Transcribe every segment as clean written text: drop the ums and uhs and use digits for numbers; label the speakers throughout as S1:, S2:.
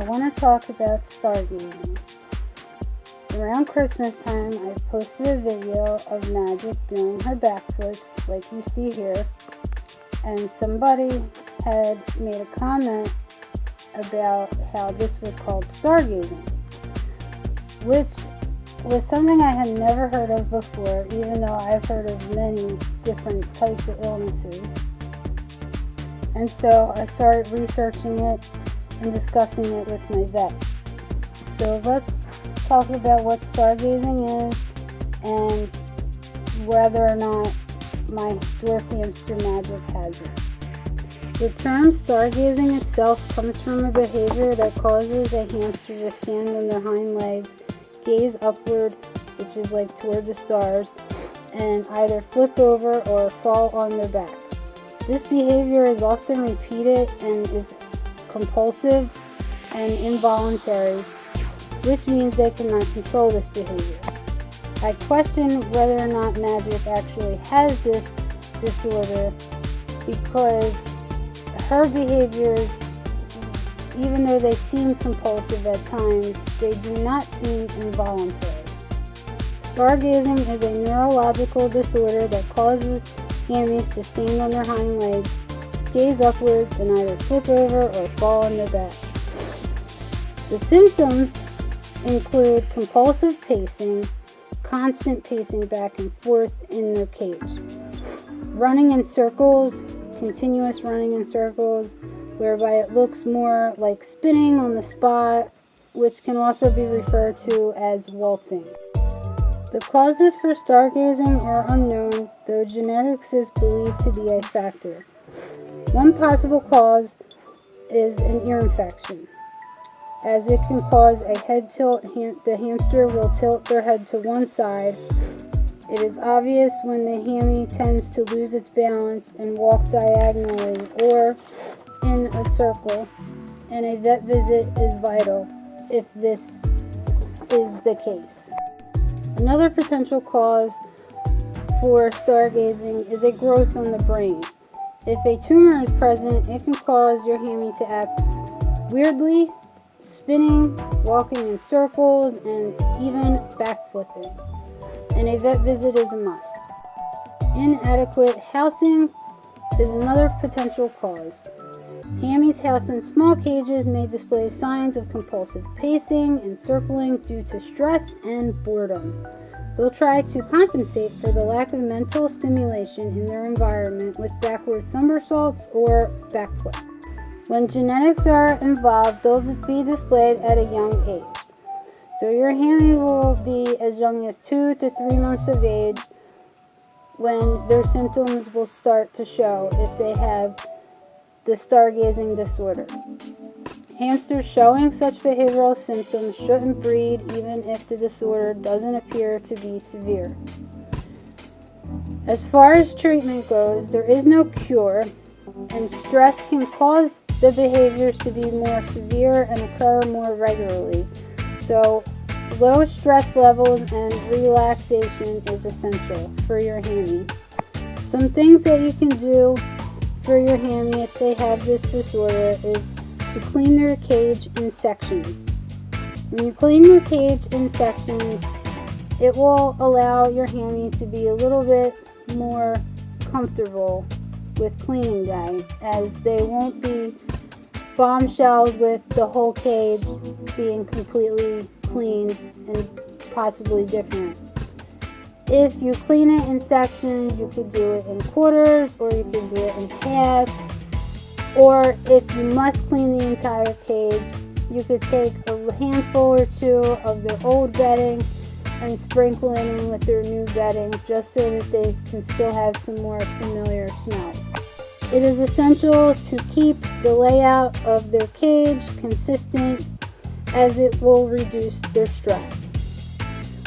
S1: I want to talk about stargazing. Around Christmas time, I posted a video of Magic doing her backflips like you see here, and somebody had made a comment about how this was called stargazing, which was something I had never heard of before, even though I've heard of many different types of illnesses. And so I started researching it and discussing it with my vet. So let's talk about what stargazing is and whether or not my dwarf hamster Magic has it. The term stargazing itself comes from a behavior that causes a hamster to stand on their hind legs, gaze upward, which is like toward the stars, and either flip over or fall on their back. This behavior is often repeated and is compulsive and involuntary, which means they cannot control this behavior. I question whether or not Magic actually has this disorder because her behaviors, even though they seem compulsive at times, they do not seem involuntary. Stargazing is a neurological disorder that causes hammies to stand on their hind legs, gaze upwards, and either flip over or fall on their back. The symptoms include compulsive pacing, constant pacing back and forth in their cage, running in circles, continuous running in circles, whereby it looks more like spinning on the spot, which can also be referred to as waltzing. The causes for stargazing are unknown, though genetics is believed to be a factor. One possible cause is an ear infection, as it can cause a head tilt. The hamster will tilt their head to one side. It is obvious when the hammy tends to lose its balance and walk diagonally or in a circle, and a vet visit is vital if this is the case. Another potential cause for stargazing is a growth on the brain. If a tumor is present, it can cause your hammy to act weirdly, spinning, walking in circles, and even backflipping. And a vet visit is a must. Inadequate housing is another potential cause. Hammies housed in small cages may display signs of compulsive pacing and circling due to stress and boredom. They'll try to compensate for the lack of mental stimulation in their environment with backward somersaults or backflip. When genetics are involved, they'll be displayed at a young age. So your hammy will be as young as 2 to 3 months of age when their symptoms will start to show if they have the stargazing disorder. Hamsters showing such behavioral symptoms shouldn't breed even if the disorder doesn't appear to be severe. As far as treatment goes, there is no cure, and stress can cause the behaviors to be more severe and occur more regularly. So low stress levels and relaxation is essential for your hammy. Some things that you can do for your hammy if they have this disorder is to clean their cage in sections. When you clean your cage in sections, it will allow your hammy to be a little bit more comfortable with cleaning day, as they won't be bombshells with the whole cage being completely cleaned and possibly different. If you clean it in sections, you could do it in quarters, or you could do it in halves. Or if you must clean the entire cage, you could take a handful or two of their old bedding and sprinkle it in with their new bedding, just so that they can still have some more familiar smells. It is essential to keep the layout of their cage consistent, as it will reduce their stress.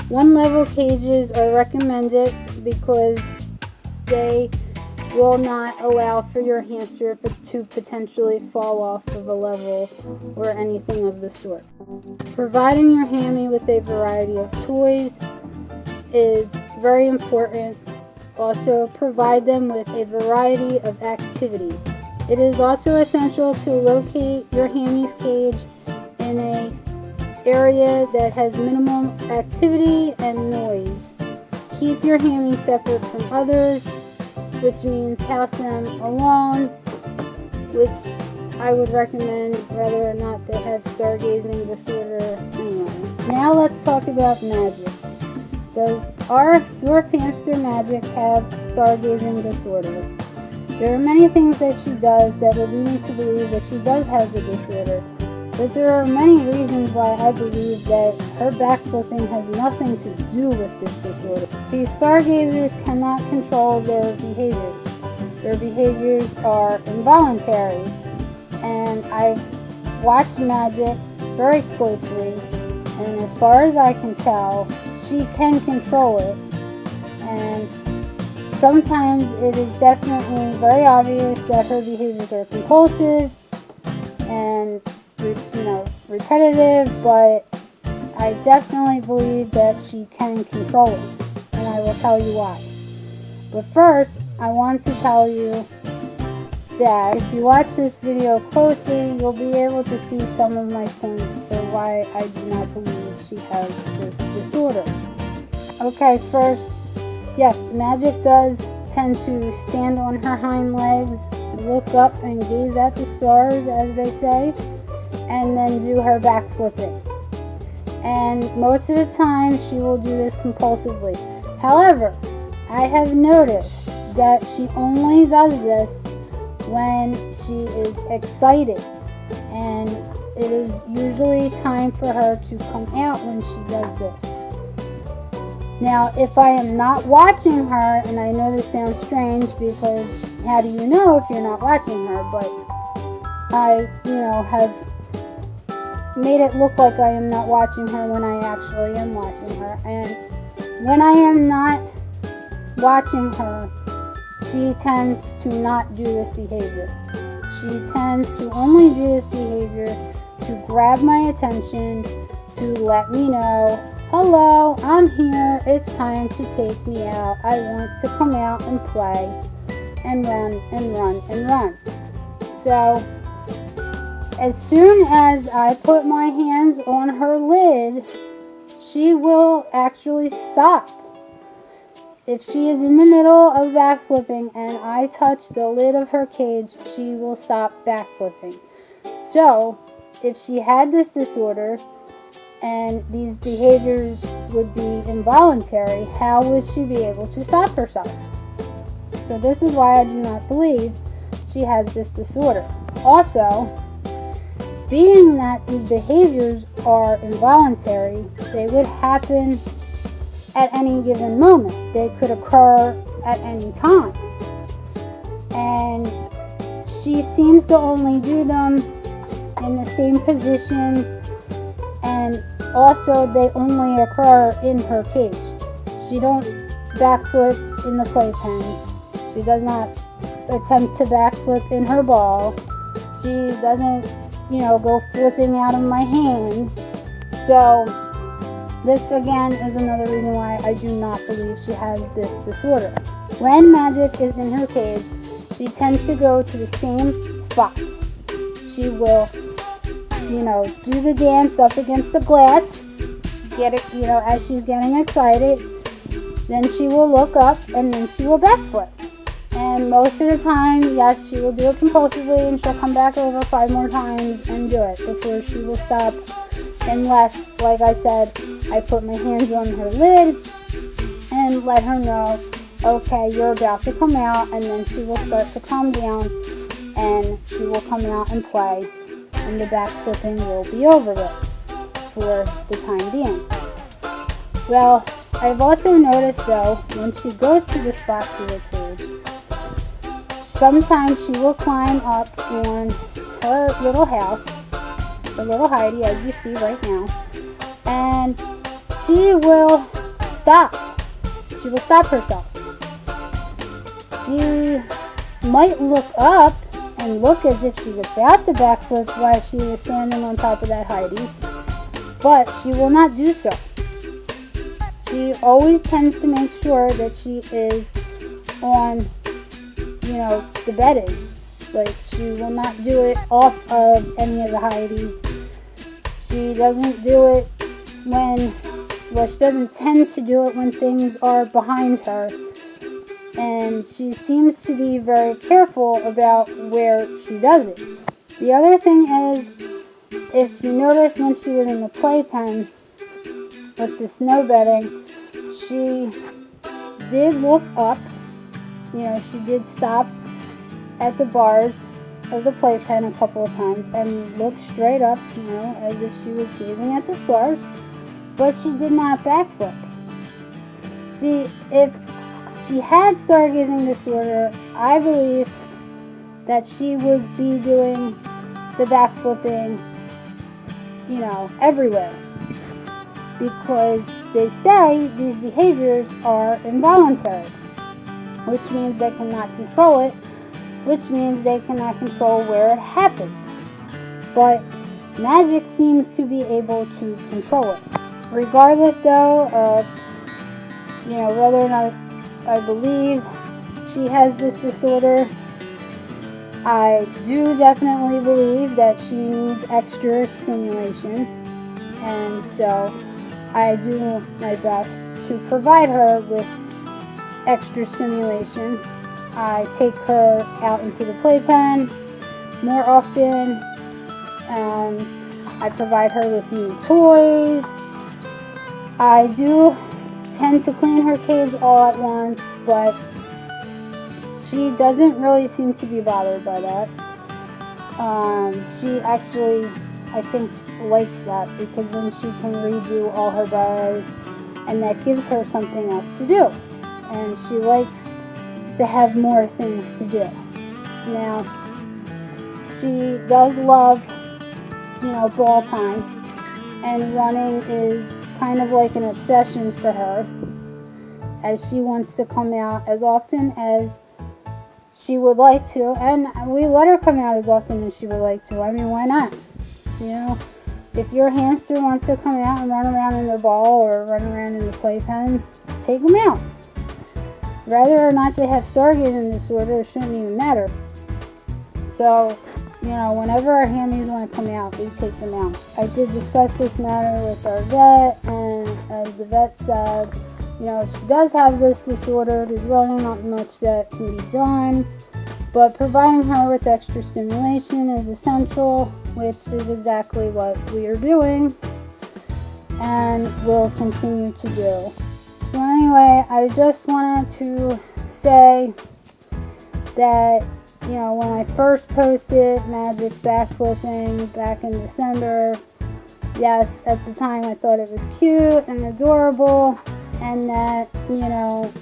S1: One-level cages are recommended because they will not allow for your hamster to potentially fall off of a level or anything of the sort. Providing your hammy with a variety of toys is very important. Also, provide them with a variety of activity. It is also essential to locate your hammy's cage in area that has minimum activity and noise. Keep your hammies separate from others, which means house them alone, which I would recommend whether or not they have stargazing disorder anyway. Now let's talk about Magic. Does our dwarf hamster Magic have stargazing disorder? There are many things that she does that would lead me to believe that she does have the disorder, but there are many reasons why I believe that her backflipping has nothing to do with this disorder. See, stargazers cannot control their behaviors. Their behaviors are involuntary, and I've watched Magic very closely, and as far as I can tell, she can control it, and sometimes it is definitely very obvious that her behaviors are compulsive and repetitive, but I definitely believe that she can control it, and I will tell you why. But first, I want to tell you that if you watch this video closely, you'll be able to see some of my points for why I do not believe she has this disorder. Okay, first, yes, Magic does tend to stand on her hind legs, look up and gaze at the stars, as they say, and then do her back flipping. And most of the time, she will do this compulsively. However, I have noticed that she only does this when she is excited, and it is usually time for her to come out when she does this. Now, if I am not watching her, and I know this sounds strange because how do you know if you're not watching her, but I, have made it look like I am not watching her when I actually am watching her. And when I am not watching her, she tends to not do this behavior. She tends to only do this behavior to grab my attention, to let me know, hello, I'm here, it's time to take me out. I want to come out and play and run and run and run. So, as soon as I put my hands on her lid, she will actually stop. If she is in the middle of backflipping and I touch the lid of her cage, she will stop backflipping. So, if she had this disorder and these behaviors would be involuntary, how would she be able to stop herself? So this is why I do not believe she has this disorder. Also, being that these behaviors are involuntary, they would happen at any given moment. They could occur at any time. And she seems to only do them in the same positions, and also they only occur in her cage. She don't backflip in the playpen. She does not attempt to backflip in her ball. She doesn't, go flipping out of my hands. So this again is another reason why I do not believe she has this disorder. When Magic is in her cage, she tends to go to the same spots. She will, do the dance up against the glass, get it, as she's getting excited. Then she will look up and then she will backflip. And most of the time, yes, she will do it compulsively and she'll come back over 5 more times and do it before she will stop. Unless, like I said, I put my hands on her lid and let her know, okay, you're about to come out, and then she will start to calm down and she will come out and play, and the backflipping will be over with for the time being. Well, I've also noticed though, when she goes to the spot to the cage, sometimes she will climb up on her little house, her little Heidi, as you see right now, and she will stop. She will stop herself. She might look up and look as if she's about to backflip while she is standing on top of that Heidi, but she will not do so. She always tends to make sure that she is on, the bedding. Like, she will not do it off of any of the Heidi's. She doesn't do it well, she doesn't tend to do it when things are behind her. And she seems to be very careful about where she does it. The other thing is, if you notice when she was in the playpen with the snow bedding, she did look up. She did stop at the bars of the playpen a couple of times and looked straight up, as if she was gazing at the stars, but she did not backflip. See, if she had stargazing disorder, I believe that she would be doing the backflipping, everywhere. Because they say these behaviors are involuntary, which means they cannot control it, which means they cannot control where it happens. But magic seems to be able to control it. Regardless, though, of, whether or not I believe she has this disorder, I do definitely believe that she needs extra stimulation. And so I do my best to provide her with extra stimulation. I take her out into the playpen more often. I provide her with new toys. I do tend to clean her cage all at once, but she doesn't really seem to be bothered by that. She actually, I think, likes that, because then she can redo all her burrows, and that gives her something else to do. And she likes to have more things to do. Now, she does love, ball time, and running is kind of like an obsession for her, as she wants to come out as often as she would like to, and we let her come out as often as she would like to. I mean, why not? If your hamster wants to come out and run around in their ball or run around in the playpen, take them out. Whether or not they have stargazing disorder, it shouldn't even matter. So, whenever our hammies want to come out, we take them out. I did discuss this matter with our vet, and as the vet said, if she does have this disorder, there's really not much that can be done, but providing her with extra stimulation is essential, which is exactly what we are doing and will continue to do. So anyway, I just wanted to say that, when I first posted Magic Backflipping back in December, yes, at the time I thought it was cute and adorable, and that,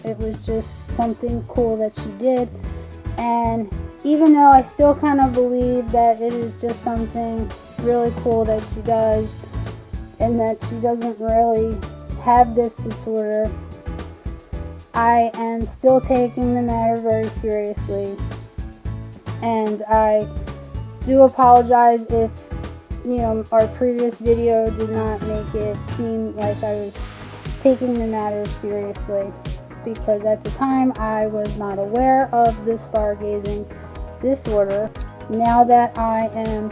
S1: it was just something cool that she did. And even though I still kind of believe that it is just something really cool that she does, and that she doesn't really have this disorder, I am still taking the matter very seriously. And I do apologize if, our previous video did not make it seem like I was taking the matter seriously, because at the time I was not aware of this stargazing disorder. Now that I am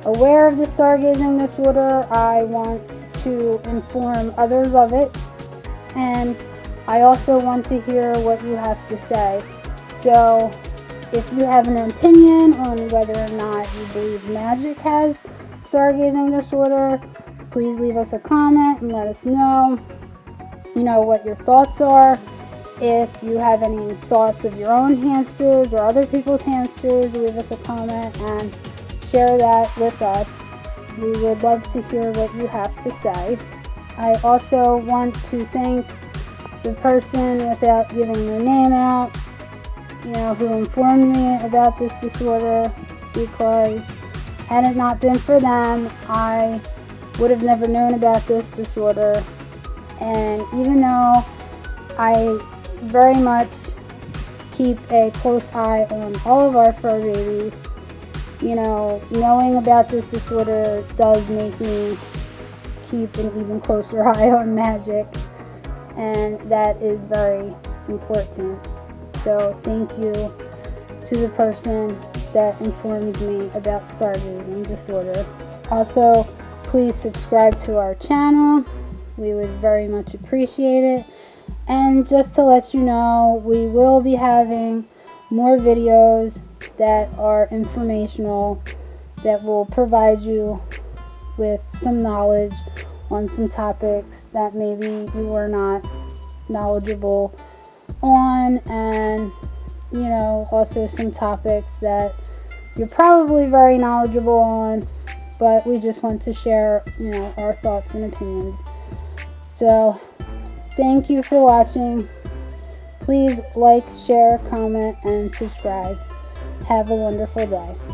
S1: aware of the stargazing disorder, I want to inform others of it, and I also want to hear what you have to say. So if you have an opinion on whether or not you believe Magic has stargazing disorder, please leave us a comment and let us know, what your thoughts are. If you have any thoughts of your own hamsters or other people's hamsters, leave us a comment and share that with us. We would love to hear what you have to say. I also want to thank the person, without giving their name out, who informed me about this disorder, because had it not been for them, I would have never known about this disorder. And even though I very much keep a close eye on all of our fur babies, knowing about this disorder does make me keep an even closer eye on Magic, and that is very important. So thank you to the person that informed me about stargazing disorder. Also, please subscribe to our channel. We would very much appreciate it. And just to let you know, we will be having more videos that are informational, that will provide you with some knowledge on some topics that maybe you were not knowledgeable on, and also some topics that you're probably very knowledgeable on, but we just want to share our thoughts and opinions. So thank you for watching. Please like, share, comment, and subscribe. Have a wonderful day.